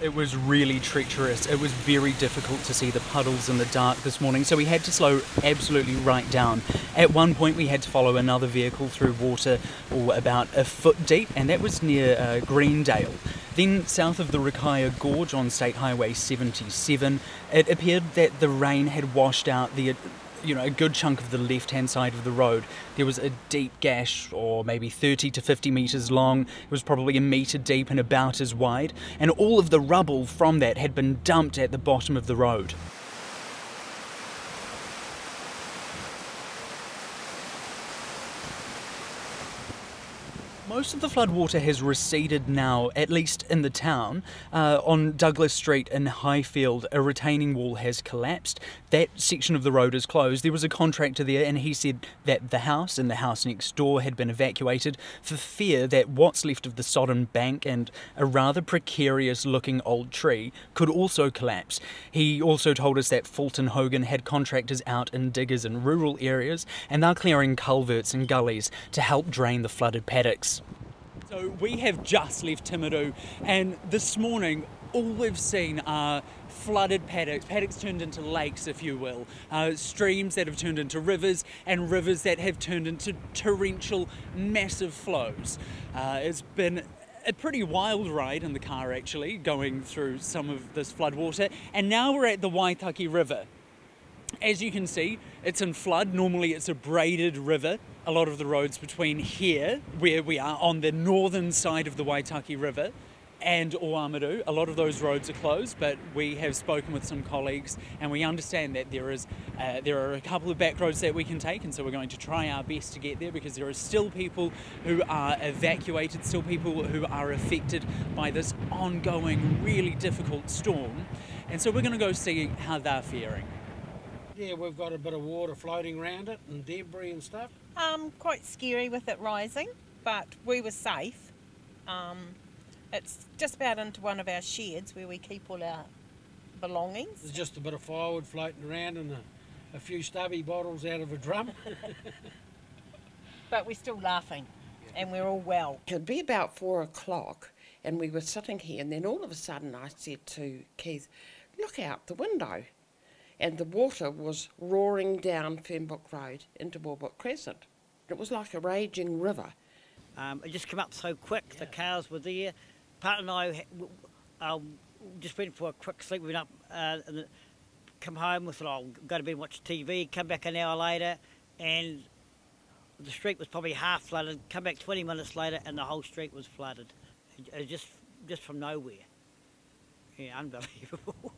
It was really treacherous. It was very difficult to see the puddles in the dark this morning, so we had to slow absolutely right down. At one point we had to follow another vehicle through water about a foot deep, and that was near Greendale. Then south of the Rakaia Gorge on State Highway 77, it appeared that the rain had washed out a good chunk of the left-hand side of the road. There was a deep gash, or maybe 30 to 50 metres long. It was probably a metre deep and about as wide, and all of the rubble from that had been dumped at the bottom of the road. Most of the floodwater has receded now, at least in the town. On Douglas Street in Highfield, a retaining wall has collapsed. That section of the road is closed. There was a contractor there, and he said that the house and the house next door had been evacuated for fear that what's left of the sodden bank and a rather precarious looking old tree could also collapse. He also told us that Fulton Hogan had contractors out in diggers in rural areas, and they're clearing culverts and gullies to help drain the flooded paddocks. So we have just left Timaru, and this morning all we've seen are flooded paddocks turned into lakes, if you will, streams that have turned into rivers, and rivers that have turned into torrential, massive flows. It's been a pretty wild ride in the car, actually, going through some of this floodwater, and now we're at the Waitaki River. As you can see, it's in flood. Normally it's a braided river. A lot of the roads between here, where we are on the northern side of the Waitaki River, and Oamaru, a lot of those roads are closed, but we have spoken with some colleagues and we understand that there are a couple of back roads that we can take, and so we're going to try our best to get there, because there are still people who are evacuated, still people who are affected by this ongoing, really difficult storm, and so we're going to go see how they're faring. Yeah, we've got a bit of water floating around it and debris and stuff. Quite scary with it rising, but we were safe. It's just about into one of our sheds where we keep all our belongings. There's just a bit of firewood floating around and a few stubby bottles out of a drum. But we're still laughing, and we're all well. It'd be about 4 o'clock, and we were sitting here, and then all of a sudden I said to Keith, look out the window. And the water was roaring down Fernbrook Road into Walbrook Crescent. It was like a raging river. It just came up so quick, the cars were there. Part and I just went for a quick sleep. We went up, and come home, we thought, oh, go to bed and watch TV, come back an hour later, and the street was probably half flooded. Come back 20 minutes later, and the whole street was flooded. It just from nowhere. Yeah, unbelievable.